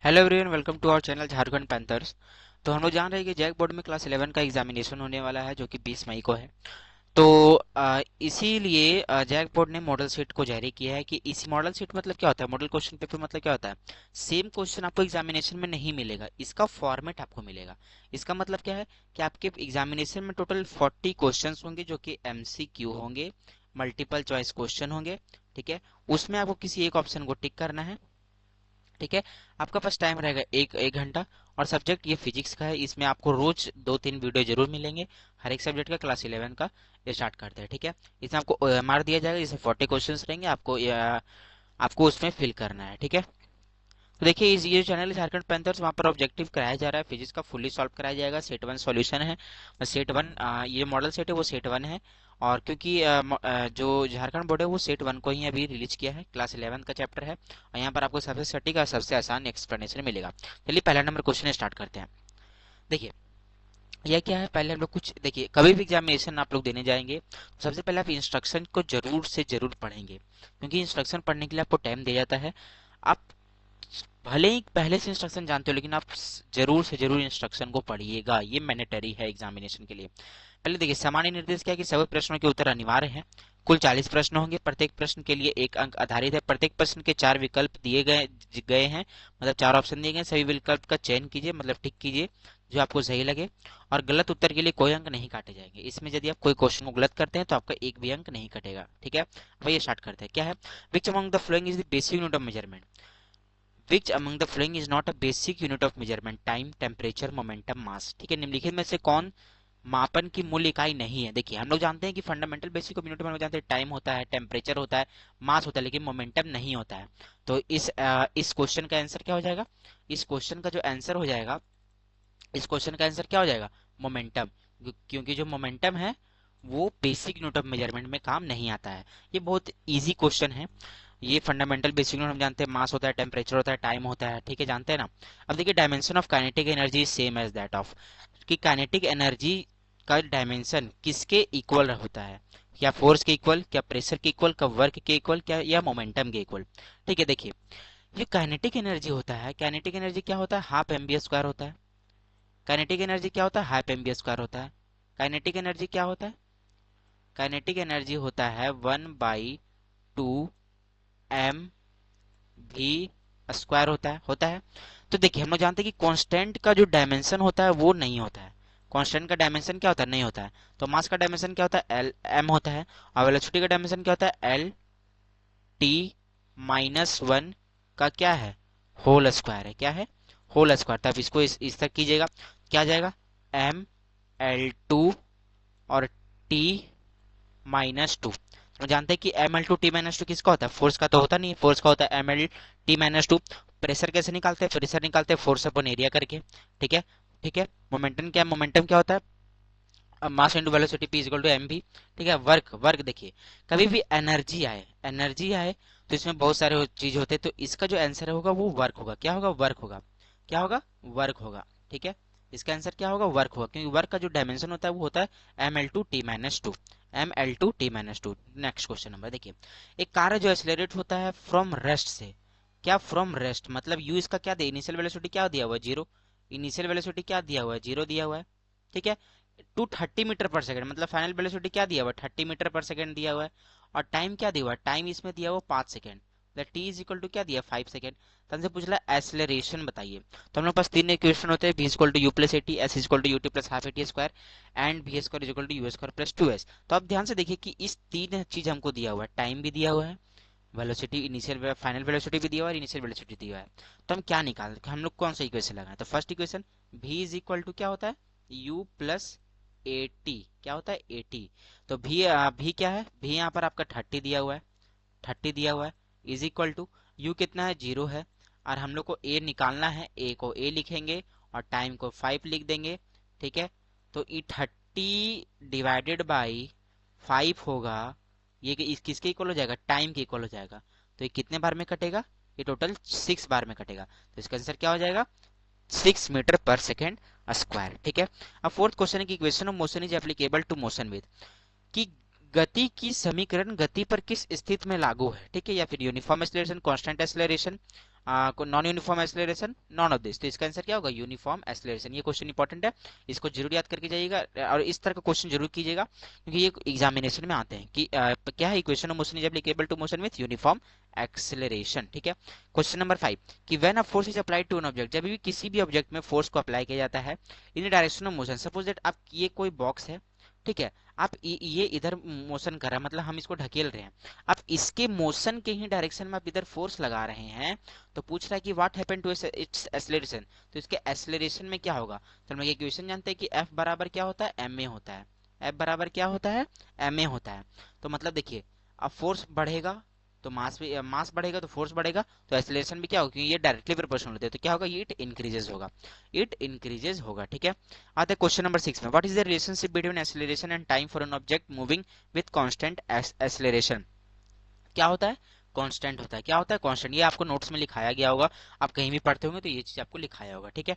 Hello everyone, welcome to our channel Jharkhand Panthers. तो हम लोग जान रहे हैं कि जैक बोर्ड में क्लास 11 का एग्जामिनेशन होने वाला है जो कि 20 मई को है। तो इसीलिए जैक बोर्ड ने मॉडल सेट को जारी किया है कि इस मॉडल सेट मतलब क्या होता है, मॉडल क्वेश्चन पेपर मतलब क्या होता है। सेम क्वेश्चन आपको एग्जामिनेशन में नहीं मिलेगा, इसका फॉर्मेट आपको मिलेगा। इसका मतलब क्या है कि आपके एग्जामिनेशन में टोटल 40 क्वेश्चन होंगे जो कि MCQ होंगे, मल्टीपल चॉइस क्वेश्चन होंगे। ठीक है, उसमें आपको किसी एक ऑप्शन को टिक करना है। ठीक है, आपका पास टाइम रहेगा एक एक घंटा। और सब्जेक्ट ये फिजिक्स का है, इसमें आपको रोज 2-3 वीडियो जरूर मिलेंगे। हर एक सब्जेक्ट का क्लास 11 का स्टार्ट करते हैं। ठीक है, इसमें आपको OMR दिया जाएगा, जिसमें 40 क्वेश्चंस रहेंगे, आपको उसमें फिल करना है। ठीक है, तो देखिए इस ये जो चैनल है झारखंड पैंथर्स, वहाँ पर ऑब्जेक्टिव कराया जा रहा है, फिजिक्स का फुल्ली सॉल्व कराया जाएगा। सेट 1 सॉल्यूशन है, सेट 1 ये मॉडल सेट है वो सेट 1 है। और क्योंकि जो झारखंड बोर्ड है वो सेट 1 को ही अभी रिलीज किया है, क्लास 11 का चैप्टर है, और यहाँ पर आपको सबसे सटीक और सबसे आसान एक्सप्लेनेशन मिलेगा। चलिए पहला नंबर क्वेश्चन स्टार्ट करते हैं। देखिए यह क्या है, पहले हम लोग कुछ देखिए, कभी भी एग्जामिनेशन आप लोग देने जाएंगे तो सबसे पहले आप इंस्ट्रक्शन को जरूर से जरूर पढ़ेंगे, क्योंकि इंस्ट्रक्शन पढ़ने के लिए आपको टाइम दिया जाता है। आप भले ही पहले से इंस्ट्रक्शन जानते हो, लेकिन आप जरूर से जरूर इंस्ट्रक्शन को पढ़िएगा, ये मैंडेटरी है एग्जामिनेशन के लिए। पहले देखिए, सामान्य निर्देश क्या है कि सभी प्रश्नों के उत्तर अनिवार्य हैं। कुल 40 प्रश्न होंगे, प्रत्येक प्रश्न के लिए एक अंक आधारित है। प्रत्येक प्रश्न के 4 विकल्प दिए गए गए हैं, मतलब 4 ऑप्शन दिए गए हैं। सभी विकल्प का चयन कीजिए, मतलब टिक कीजिए जो आपको सही लगे। और गलत उत्तर के लिए कोई अंक नहीं काटे जाएंगे। इसमें यदि आप कोई क्वेश्चन को गलत करते हैं तो आपका एक भी अंक नहीं कटेगा। ठीक है, वही स्टार्ट करते हैं। क्या है, which among the following is the basic unit of measurement. Which among the following is not a basic unit of measurement, time, temperature, momentum, mass. ठीक है, निम्नलिखित में से कौन मापन की मूल इकाई नहीं है। देखिए हम लोग जानते हैं कि फंडामेंटल बेसिक यूनिट में हम लोग जानते हैं टाइम होता है, टेम्परेचर होता है, मास होता है, लेकिन मोमेंटम नहीं होता है। तो इस क्वेश्चन का आंसर क्या हो जाएगा, इस क्वेश्चन का जो आंसर हो जाएगा, इस क्वेश्चन का आंसर क्या हो जाएगा, मोमेंटम। क्योंकि जो मोमेंटम है वो बेसिक यूनिट ऑफ मेजरमेंट में काम नहीं आता है। ये बहुत इजी क्वेश्चन है। ये फंडामेंटल बेसिक यूनिट हम जानते हैं, मास होता है, टेम्परेचर होता है, टाइम होता है। ठीक है, जानते हैं ना। अब देखिए, dimension of kinetic energy same as that of, कि काइनेटिक एनर्जी का डायमेंशन किसके इक्वल होता है, क्या फोर्स के इक्वल, क्या प्रेशर के इक्वल, क्या वर्क के इक्वल, क्या या मोमेंटम के इक्वल। ठीक है, देखिए ये काइनेटिक एनर्जी होता है, काइनेटिक एनर्जी क्या होता है, हाफ एम बी स्क्वायर होता है। काइनेटिक एनर्जी क्या होता है, हाफ एम बी स्क्वायर होता है। काइनेटिक एनर्जी क्या होता है, काइनेटिक एनर्जी होता है 1/2 भी स्क्वायर होता है। तो देखिए हम लोग जानते हैं कि कांस्टेंट का जो डायमेंशन होता है वो नहीं होता है। कांस्टेंट का डायमेंशन क्या होता है, नहीं होता है। तो मास का डायमेंशन क्या होता है, एल एम होता है। और वेलोसिटी का डायमेंशन क्या होता है, LT-1 का क्या है, होल स्क्वायर है। क्या है, होल स्क्वायर। तब इसको इस तक कीजिएगा, क्या आ जाएगा, ML2 और T-2। हम जानते हैं कि ML2 T-2 किसका होता है, फोर्स का तो होता नहीं, फोर्स का होता है ML-T-2। प्रेशर कैसे निकालते हैं, प्रेशर निकालते हैं फोर्स अपॉन एरिया करके। ठीक है, ठीक है। मोमेंटम क्या होता है, mass into velocity, P equal to M V. ठीक है, वर्क वर्क देखिए, कभी भी एनर्जी आए तो इसमें बहुत सारे चीज होते हैं, तो इसका जो आंसर होगा वो वर्क होगा। क्या होगा, वर्क होगा। क्या होगा, वर्क होगा। ठीक है, इसका आंसर क्या होगा, वर्क होगा, क्योंकि वर्क का जो डायमेंशन होता है वो होता है ML2T-2। ML2T-2। Next question number देखिए, एक कार है जो एक्सेलरेट होता है फ्रॉम रेस्ट से। क्या फ्रॉम रेस्ट मतलब यू, इसका क्या दिया, इनिशियल वेलोसिटी क्या दिया हुआ है, जीरो। इनिशियल वेलोसिटी क्या दिया हुआ है, जीरो दिया हुआ है। ठीक है, टू 30 मीटर पर सेकेंड, मतलब फाइनल वेलोसिटी क्या दिया हुआ है, 30 मीटर पर सेकेंड दिया हुआ है। और टाइम क्या दिया हुआ है, टाइम इसमें दिया हुआ 5 second. T is equal to क्या दिया, 5 सेकेंड। तो हमसे पूछ रहा है एक्सेलरेशन बताइए। तो हम लोग पास तीन इक्वेशन होते हैं, v equal to U plus A T, S equal to U T plus half A T square, and V square is equal to U square plus 2s। तो अब ध्यान से देखिए कि इस तीन चीज हमको दिया हुआ है, टाइम भी दिया हुआ है, वेलोसिटी इनिशियल फाइनल वेलोसिटी भी दिया हुआ है, इनिशियल वेलोसिटी दिया हुआ है। तो हम क्या निकाल, हम लोग कौन सा इक्वेशन लगाएं, तो first equation v is equal to क्या होता है, u प्लस ए टी। क्या होता है, ए टी। तो भी क्या है, भी यहाँ पर आपका 30 दिया हुआ है, 30 दिया हुआ है, इज इक्वल टू यू कितना है, जीरो है। और हम लोग को ए निकालना है, ए को ए लिखेंगे और टाइम को 5 लिख देंगे। ठीक है, तो ई 30 डिवाइडेड बाई 5 होगा, ये कि इस किसके इक्वल हो जाएगा, टाइम के इक्वल हो जाएगा। तो ये कितने बार में कटेगा, ये टोटल 6 बार में कटेगा। तो इसका आंसर क्या हो जाएगा, 6 मीटर पर सेकेंड स्क्वायर। ठीक है, अब फोर्थ क्वेश्चन है कि equation of motion is applicable to motion with, कि गति की समीकरण गति पर किस स्थिति में लागू है। ठीक है, या फिर uniform acceleration, constant acceleration, non uniform acceleration, none of this. तो इसका आंसर क्या होगा? Uniform acceleration. ये क्वेश्चन इंपॉर्टेंट है, इसको जरूर याद करके जाइएगा और इस तरह का क्वेश्चन जरूर कीजिएगा क्योंकि ये एग्जामिनेशन में आते हैं कि क्या है, equation of motion is applicable to motion with uniform acceleration. ठीक है। क्वेश्चन नंबर 5 कि when a force is applied to an object, जब भी किसी भी ऑब्जेक्ट में फोर्स को अप्लाई किया जाता है इन direction of motion, suppose that आप ये कोई बॉक्स है, ठीक है, आप ये इधर मोशन कर रहा है, मतलब हम इसको ढकेल रहे हैं, आप इसके मोशन के ही डायरेक्शन में आप इधर फोर्स लगा रहे हैं, तो पूछ रहा है कि what happened to its acceleration, तो इसके एक्सेलरेशन में क्या होगा। तो हम लोग इक्वेशन जानते हैं कि F बराबर क्या होता है? ma होता है। F बराबर क्या होता है? ma होता है। तो मतलब देखिए, अब फोर्स बढ़ेगा तो मास भी, मास बढ़ेगा तो फोर्स बढ़ेगा, तो एक्सेलरेशन भी क्या होगा, क्योंकि ये डायरेक्टली प्रोपोर्शनल होते हैं, तो क्या होगा? इट इंक्रीजेस होगा, इट इंक्रीजेस होगा। ठीक है। आते हैं क्वेश्चन नंबर 6 में, what is the relationship between acceleration and time for an object moving with constant acceleration. क्या होता है? कांस्टेंट होता है। क्या होता है? कांस्टेंट। ये आपको नोट्स में लिखाया गया होगा, आप कहीं भी पढ़ते होंगे तो ये चीज आपको लिखाया होगा। ठीक है।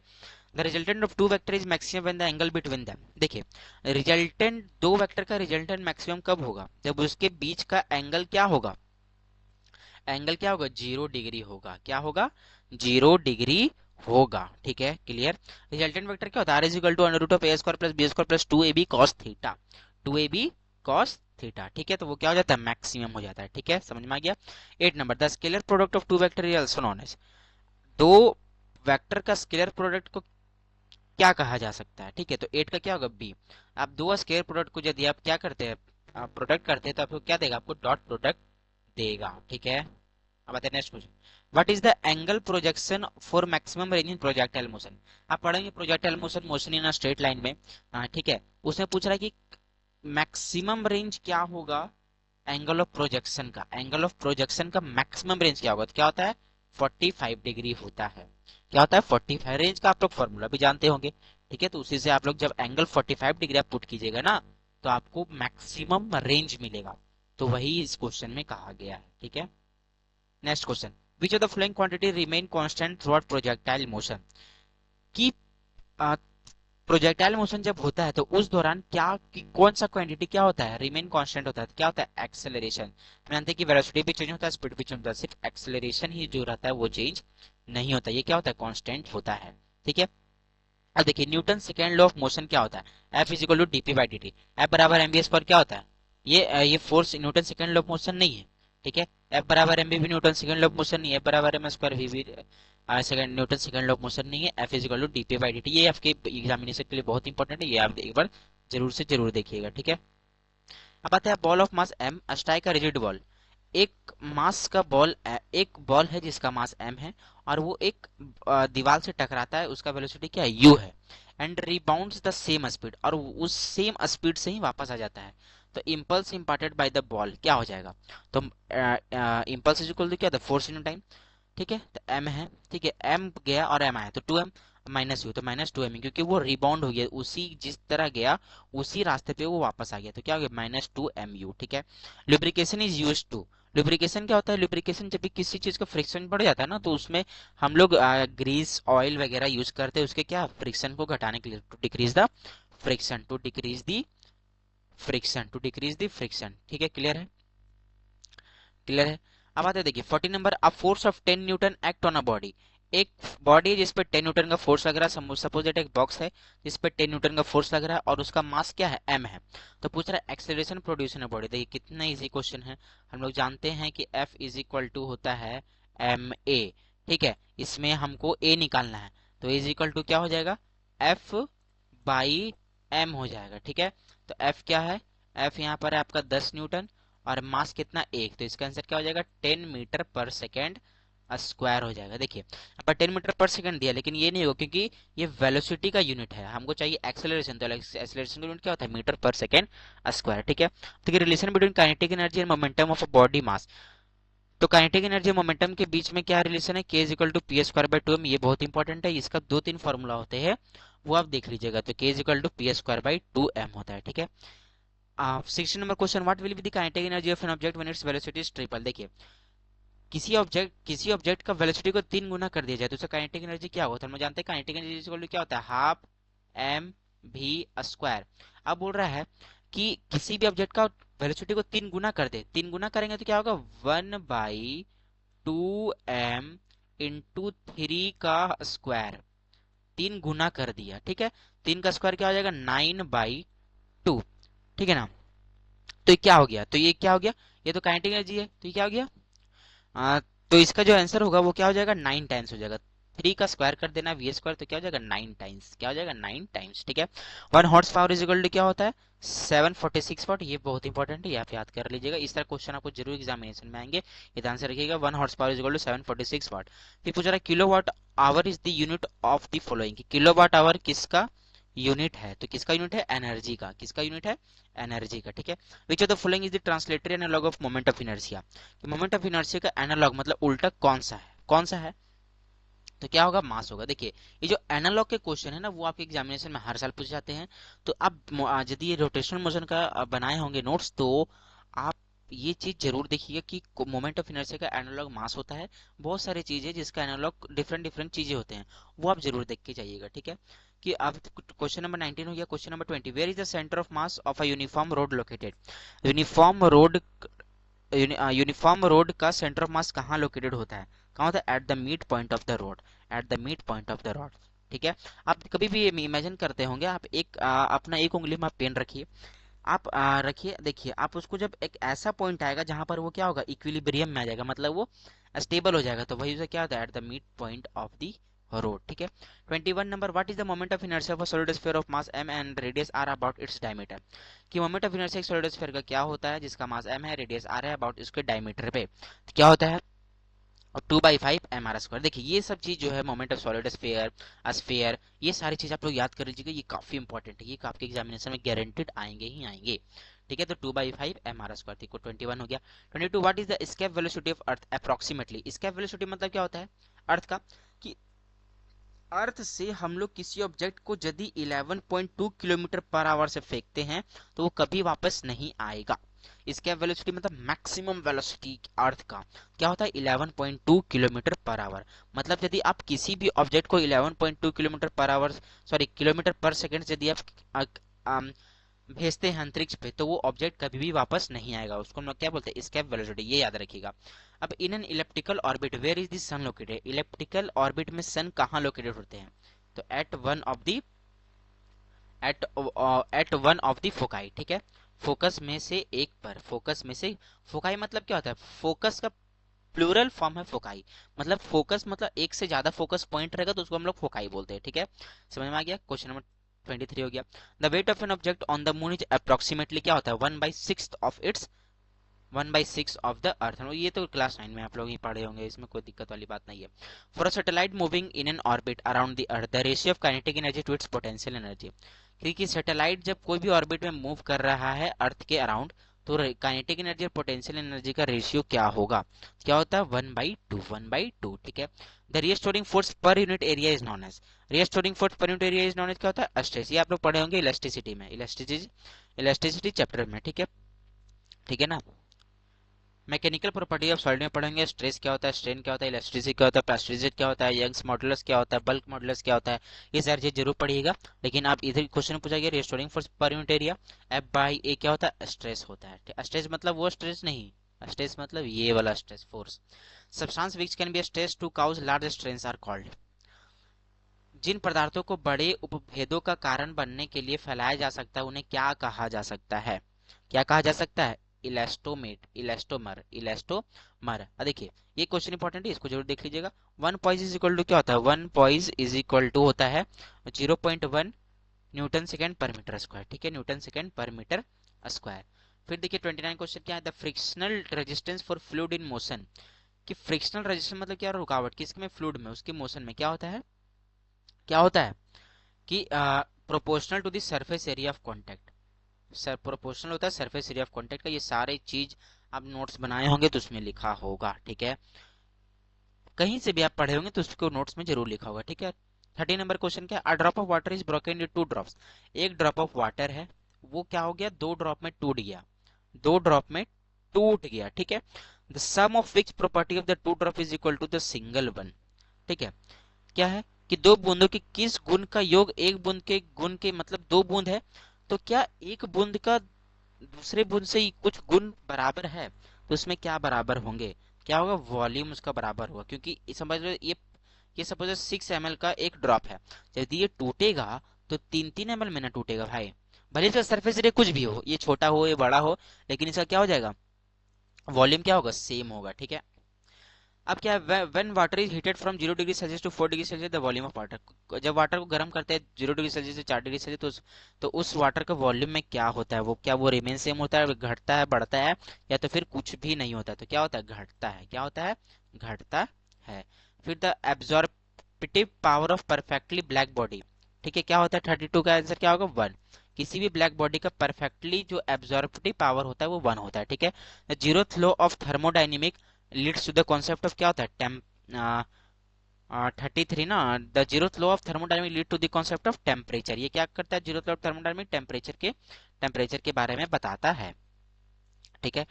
The resultant of two vector is maximum when the angle between them. देखिए, रिजल्टेंट दो वेक्टर का रिजल्टेंट मैक्सिमम कब होगा? जब उसके बीच का एंगल क्या होगा? एंगल क्या होगा? 0 डिग्री होगा। क्या होगा? 0 डिग्री होगा। ठीक है, क्लियर। रिजल्टेंट वेक्टर क्या होता है? R is equal to under root of A square plus B square plus 2ab cos theta, 2ab cos theta. ठीक है, तो वो क्या हो जाता है? मैक्सिमम हो जाता है। ठीक है, समझ में आ गया। 8 number, the scalar product of two vector is also known as. दो वेक्टर का स्केलर प्रोडक्ट को क्या कहा जा सकता है? ठीक है, तो 8 का क्या होगा? बी। आप दो स्केलर प्रोडक्ट को यदि आप क्या करते हैं, प्रोडक्ट करते हैं, तो आपको क्या देगा? आपको डॉट प्रोडक्ट देगा। ठीक है। अब आते हैं next question, what is the angle projection for maximum range in projectile motion. आप पढ़ेंगे projectile motion, motion in a straight line में। ठीक है, उसने पूछ रहा है कि मैक्सिमम रेंज क्या होगा एंगल ऑफ प्रोजेक्शन का, एंगल ऑफ प्रोजेक्शन का मैक्सिमम रेंज क्या होगा? तो क्या होता है? 45 डिग्री होता है। क्या होता है? 45 रेंज का आप लोग फॉर्मूला भी जानते होंगे। ठीक है, तो उसी से आप लोग जब एंगल 45 डिग्री आप पुट कीजिएगा ना, तो आपको मैक्सिमम रेंज मिलेगा। तो वही इस क्वेश्चन में कहा गया है। ठीक है। Next question, which of the following quantity remain constant through out projectile motion. की प्रोजेक्टाइल मोशन जब होता है तो उस दौरान क्या कौन सा क्वांटिटी क्या होता है? रिमेन कांस्टेंट होता है। तो क्या होता है? एक्सेलरेशन। जानते हैं कि वेलोसिटी भी चेंज होता है, स्पीड भी चेंज होता है, सिर्फ एक्सेलरेशन ही जो रहता है वो चेंज नहीं होता। ये क्या होता है? कांस्टेंट होता है। ठीक है। अब देखिए, Newton second law of motion क्या होता है? F is equal to D P by D T. F बराबर एमबीएस पर क्या होता है? ये force Newton second law of motion नहीं है। ठीक है। एफ बराबर एमबी भी Newton second law of motion नहीं है। एफ बराबर एम स्क्वायर वी भी second Newton second law of motion नहीं है। F is equal to D P by D T. ये आपके एग्जामिनेशन के लिए बहुत इंपॉर्टेंट है, ये आप एक बार जरूर से जरूर देखिएगा। ठीक है। अब आते हैं ball of mass M, strike a rigid ball. एक मास का बॉल, एक बॉल है जिसका मास m है और वो एक दीवार से टकराता है, उसका वेलोसिटी क्या है? u है। And rebounds the same speed, और उस सेम स्पीड से ही वापस आ जाता है। तो impulse imparted by the ball क्या हो जाएगा? तो इम्पल्स इज इक्वल टू क्या था? Force in time. ठीक है, तो m है। ठीक है, m गया और m आया, तो 2m माइनस यू, तो -2m, क्योंकि वो रिबाउंड हो गया, उसी जिस तरह गया उसी रास्ते पे वो वापस आ गया, तो क्या हो गया? -2mu। ठीक है। Lubrication is used to. Lubrication क्या होता है? लुब्रिकेशन जब भी किसी चीज का फ्रिक्शन बढ़ जाता है ना, तो उसमें हम लोग ग्रीस ऑयल वगैरह यूज करते हैं, उसके क्या फ्रिक्शन को घटाने के लिए, to decrease the friction, to decrease the friction, to decrease the friction. ठीक है, क्लियर है? क्लियर है। अब आते हैं, देखिए 40 number, a force of 10 Newton act on a body. एक बॉडी है जिसपे 10 न्यूटन का फोर्स लग रहा है, सपोज दैट एक बॉक्स है जिसपे 10 न्यूटन का फोर्स लग रहा है और उसका मास क्या है? m है। तो पूछ रहा है acceleration produce in a body. देखिए कितना इजी क्वेश्चन है। हम लोग जानते हैं कि F इज इक्वल टू होता है ma। ठीक है, इसमें हमको a निकालना है, तो इज इक्वल टू क्या हो जाएगा? F बाई m हो जाएगा। ठीक है, तो F क्या है? F यहाँ पर है आपका 10 न्यूटन और मास कितना? 1, तो इसका आंसर क्या हो जाएगा? 10 मीटर पर सेकेंड स्क्वायर हो जाएगा। देखिए यहाँ पर 10 मीटर पर सेकेंड दिया, लेकिन ये नहीं होगा क्योंकि ये वेलोसिटी का यूनिट है, हमको चाहिए एक्सेलरेशन, तो एक्सेलरेशन का यूनिट क्या होता है? मीटर पर सेकेंड स्क्वायर। ठीक है, तो relation between kinetic energy and momentum of a body mass. तो काइनेटिक एनर्जी और मोमेंटम के बीच में क्या रिलेशन है? K is equal to P square by 2m। ये बहुत इंपॉर्टेंट है, इसका 2-3 फॉर्मूला होते हैं, वो आप देख लीजिएगा। तो K is equal to P square by 2m होता है। ठीक है। 16 number question, what will be the kinetic energy of an object when its velocity is triple. देखिए किसी ऑब्जेक्ट का वेलोसिटी को 3 गुना कर दिया जाए तो उसका काइनेटिक एनर्जी क्या होता है? हम जानते हैं काइनेटिक एनर्जी इक्वल टू क्या होता है? हाफ एम भी स्क्वायर। अब बोल रहा है कि किसी भी ऑब्जेक्ट का वेलोसिटी को 3 गुना कर दे, 3 गुना करेंगे तो क्या होगा? 1/2m इंटू 3 का स्क्वायर, 3 गुना कर दिया, ठीक है। 3 का स्क्वायर क्या हो जाएगा, 9/2, ठीक है ना। तो ये क्या हो गया, तो ये क्या हो गया, ये तो काइनेटिक एनर्जी है, तो ये क्या हो गया, तो इसका जो आंसर होगा वो क्या हो जाएगा, 9 टाइम्स हो जाएगा। 3 का स्क्वायर कर देना वी स्क्वायर, तो क्या हो जाएगा 9 टाइम्स, क्या हो जाएगा 9 टाइम्स, ठीक है। 1 horse power is equal to क्या होता है, 746 वाट। ये बहुत इंपॉर्टेंट है, ये आप याद कर लीजिएगा, इस तरह क्वेश्चन आपको जरूर एग्जामिनेशन में आएंगे। ये आंसर रखिएगा 1 horse power is equal to 746 watt. फिर पूछ रहा है kilo watt hour is the unit of the following, kilo watt hour किसका यूनिट है, तो किसका यूनिट है, एनर्जी का, किसका यूनिट है, एनर्जी का, ठीक है। Which of the following is the translatory analogue of moment of inertia, कि मोमेंट ऑफ इनर्शिया का एनालॉग मतलब उल्टा कौन सा है, कौन सा है, तो क्या होगा, मास होगा। देखिए ये जो एनालॉग के क्वेश्चन है ना वो आपके एग्जामिनेशन में हर साल पूछे जाते हैं। तो आप यदि ये रोटेशनल मोशन का बनाए होंगे नोट्स, तो आप ये चीज जरूर देखिएगा कि मोमेंट ऑफ इनर्शिया का एनालॉग मास होता है। बहुत सारी चीजें जिसका एनालॉग डिफरेंट डिफरेंट चीजें होते हैं, वो आप जरूर देख के जाइएगा, ठीक है। कि अब क्वेश्चन नंबर 19 हो गया। Question number 20, where is the centre of mass of a uniform rod located, uniform rod, uniform rod का सेंटर ऑफ मास कहाँ लोकेटेड होता है, कहाँ होता है, at the mid point of the rod, at the mid point of the rod, ठीक है। आप कभी भी इमेजिन करते होंगे, आप एक अपना एक उंगली में आप पेन रखिए, आप रखिए, देखिए आप उसको जब एक ऐसा पॉइंट आएगा जहां पर वो क्या होगा, इक्विलिब्रियम में आ जाएगा, मतलब वो स्टेबल हो जाएगा, तो वही उसे क्या होता है, at the mid point of the rod, ठीक है। 21 number, what is the moment of inertia of a solid sphere of mass m and radius r about its diameter, कि मोमेंट ऑफ इनर्शिया एक सॉलिड स्फीयर का क्या होता है जिसका मास m है, रेडियस r है, अबाउट इसके डायमीटर पे, तो क्या होता है, और 2/5 mr²। देखिए ये सब चीज जो है, moment of solid sphere, sphere, ये सारी चीज आप लोग याद कर लीजिएगा, ये काफी इंपॉर्टेंट है, ये आपके एग्जामिनेशन में गारंटेड आएंगे ही आएंगे, ठीक है। तो 2/5 mr², ठीक है, 21 हो गया। 22, what is the escape velocity of earth approximately, escape velocity मतलब क्या होता है अर्थ का, कि अर्थ से हम लोग किसी ऑब्जेक्ट को यदि 11.2 किलोमीटर पर आवर से फेंकते हैं तो वो कभी वापस नहीं आएगा। इसका वेलोसिटी मतलब मैक्सिमम वेलोसिटी अर्थ का क्या होता है, 11.2 किलोमीटर पर आवर। मतलब यदि आप किसी भी ऑब्जेक्ट को 11.2 kilometre per hour, sorry kilometre पर सेकंड यदि आप भेजते हैं अंतरिक्ष पे, तो वो ऑब्जेक्ट कभी भी वापस नहीं आएगा, उसको हम लोग क्या बोलते हैं, एस्केप वेलोसिटी, ये याद रखिएगा। अब in an elliptical orbit where is the sun located, elliptical orbit में सन कहाँ लोकेटेड होते हैं, तो at one of the foci, ठीक है, फोकस में से एक पर, फोकस में से, फोकाई मतलब क्या होता है, फोकस का प्लूरल फॉर्म है फोकाई, मतलब फोकस मतलब एक से ज्यादा फोकस पॉइंट रहेगा तो उसको हम लोग फोकाई बोलते हैं, ठीक है। समझ में आ गया। क्वेश्चन नंबर 23 हो गया। The weight of an object on the moon is approximately क्या होता है, 1/6 of its, 1/6 of the earth. ये तो क्लास 9 में आप लोग ही पढ़े होंगे, इसमें कोई दिक्कत वाली बात नहीं है। For a satellite moving in an orbit around the earth, the ratio of kinetic energy to its potential energy, क्योंकि सैटेलाइट जब कोई भी ऑर्बिट में मूव कर रहा है अर्थ के अराउंड, तो काइनेटिक एनर्जी और पोटेंशियल एनर्जी का रेशियो क्या होगा, क्या होता है 1/2, 1/2, ठीक है। The restoring force per unit area is known as, restoring force per unit area is known as क्या होता है, स्ट्रेस, ये आप लोग पढ़े होंगे इलेक्ट्रिसिटी में, इलेक्ट्रिसिटी चैप्टर में, ठीक है, ठीक है ना। मैकेनिकल प्रॉपर्टी ऑफ सॉलिड में पढ़ेंगे, स्ट्रेस क्या होता है, स्ट्रेन क्या होता है, इलास्टिसिटी क्या होता है, प्लास्टिसिटी क्या होता है, यंग्स मॉडुलस क्या होता है, बल्क मॉडुलस क्या होता है, ये सारी चीज जरूर पढ़िएगा। लेकिन आप इधर क्वेश्चन पूछा गया restoring force per unit area, F/A क्या होता है, स्ट्रेस होता है। स्ट्रेस मतलब वो स्ट्रेस नहीं, स्ट्रेस मतलब ये वाला stress force. Substance which can be stress to cause large strains are called, जिन पदार्थों को बड़े उपभेदों का कारण बनने के लिए फैलाया जा सकता है उन्हें क्या कहा जा सकता है, क्या कहा जा सकता है, इलास्टोमेट, इलास्टोमर, इलास्टोमर। देखिए ये क्वेश्चन इंपॉर्टेंट है, इसको जरूर देख लीजिएगा। 1 पॉइज इज इक्वल टू क्या होता है, 1 पॉइज इज इक्वल टू होता है 0.1 न्यूटन सेकेंड पर मीटर स्क्वायर, ठीक है, न्यूटन सेकेंड पर मीटर स्क्वायर। फिर देखिए 29 क्वेश्चन क्या है, the frictional resistance for fluid in motion, कि फ्रिक्शनल रेजिस्टेंस मतलब क्या, रुकावट किसके में, फ्लूइड में, उसके मोशन में क्या होता है, क्या होता है, कि proportional to the surface area of contact, sir proportional होता है सरफेस एरिया ऑफ कांटेक्ट का। ये सारे चीज आप नोट्स बनाए होंगे तो उसमें लिखा होगा, ठीक है, कहीं से भी आप पढ़े होंगे तो उसको नोट्स में जरूर लिखा होगा, ठीक है। 30 नंबर क्वेश्चन क्या है, a drop of water is broken into 2 drops, एक ड्रॉप ऑफ वाटर है वो क्या हो गया, 2 ड्रॉप में टूट गया, 2 ड्रॉप में टूट गया, ठीक है। The sum of which property of the 2 drop is equal to the single one, ठीक है, क्या है कि दो बूंदों के किस गुण का योग एक बूंद के गुण के, मतलब 2 बूंद है तो क्या एक बूंद का दूसरे बूंद से कुछ गुण बराबर है, तो उसमें क्या बराबर होंगे, क्या होगा, वॉल्यूम उसका बराबर होगा, क्योंकि समझ लो ये सपोज 6 ml का एक ड्रॉप है। यदि ये टूटेगा तो 3-3 ml में ना टूटेगा भाई। भले इसका सरफेस एरिया कुछ भी हो, ये छोटा हो ये बड़ा हो, लेकिन इसका क्या हो जाएगा, वॉल्यूम क्या होगा, सेम होगा। ठीक है। अब क्या है, when water is heated from 0 degree Celsius to 4 degree Celsius, the volume of water, जब वाटर को गर्म करते हैं 0 डिग्री सेल्सियस से 4 डिग्री सेल्सियस, तो उस वाटर का वॉल्यूम में क्या होता है, वो क्या वो रिमेन सेम होता है, घटता है, बढ़ता है, या तो फिर कुछ भी नहीं होता है, तो क्या होता है, घटता है। क्या होता है, घटता है। फिर the absorptive power of perfectly black body, ठीक है, क्या होता है, 32 का आंसर क्या होगा, 1। किसी भी ब्लैक बॉडी का परफेक्टली जो एब्जॉर्प्टिव पावर होता है वो 1 होता है। ठीक है। The zeroth law of thermodynamic leads to the concept of क्या होता है, 33 ना, the zeroth law of thermodynamic lead to the concept of temperature, ये क्या करता है, zeroth law of thermodynamic temperature के बारे में बताता है। ठीक है।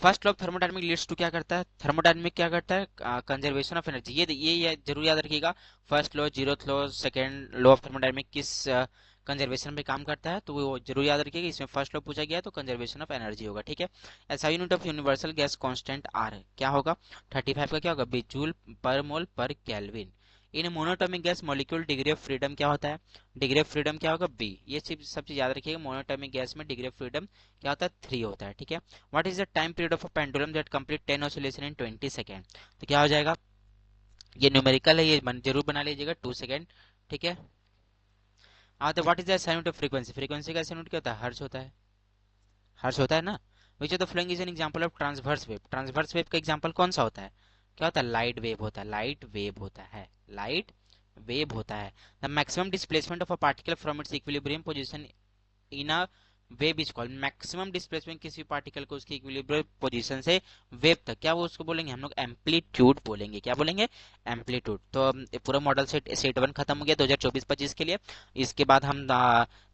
First law of thermodynamic leads to क्या करता है, थर्मोडायनामिक क्या करता है, कंजर्वेशन ऑफ एनर्जी। ये जरूर याद रखिएगा, first law, zeroth law, second law of thermodynamic किस कंजर्वेशन पे काम करता है, तो वो जरूर याद रखिएगा। इसमें फर्स्ट लॉ पूछा गया है तो कंजर्वेशन ऑफ एनर्जी होगा। ठीक है। ऐसा unit of universal gas constant R क्या होगा, 35 का क्या होगा, जूल पर मोल पर kelvin. In monoatomic gas molecule degree of freedom क्या होता है, डिग्री ऑफ फ्रीडम क्या होगा, बी। ये सब चीज याद रखिएगा, मोनोटॉमिक गैस में डिग्री ऑफ फ्रीडम क्या होता है, 3 होता है। ठीक है। What is the time period of a pendulum that complete 10 oscillation in 20 second, तो क्या हो जाएगा, ये न्यूमेरिकल है, ये जरूर बना लीजिएगा, 2 सेकेंड। ठीक है। हाँ, तो what is the sign of frequency, frequency का साइन क्या होता है, हर्ट्ज होता है, हर्ट्ज होता है ना। विच of the following is an example of transverse wave, transverse wave का एग्जांपल कौन सा होता है, क्या होता है, लाइट वेव होता है, लाइट वेव होता है, लाइट वेव होता है। The maximum displacement of a particle from its equilibrium position in a wave is called, maximum displacement किसी पार्टिकल को उसकी इक्विलिब्रियम पोजीशन से वेव तक, क्या वो उसको बोलेंगे हम लोग, एम्पलीट्यूड बोलेंगे। क्या बोलेंगे, एम्पलीट्यूड। तो ये पूरा मॉडल सेट सेट 1 खत्म हो गया 2024-25 के लिए। इसके बाद हम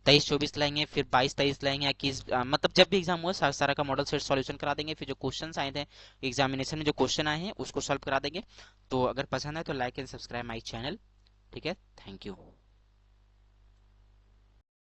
23-24 लाएंगे, फिर 22-23 लाएंगे, 21 मतलब जब भी एग्जाम हुआ सारा का मॉडल सेट सॉल्यूशन करा देंगे, फिर जो क्वेश्चन आए थे एग्जामिनेशन में, जो क्वेश्चन आए हैं उसको सॉल्व करा देंगे। तो अगर पसंद है तो like and subscribe my channel. ठीक है। Thank you.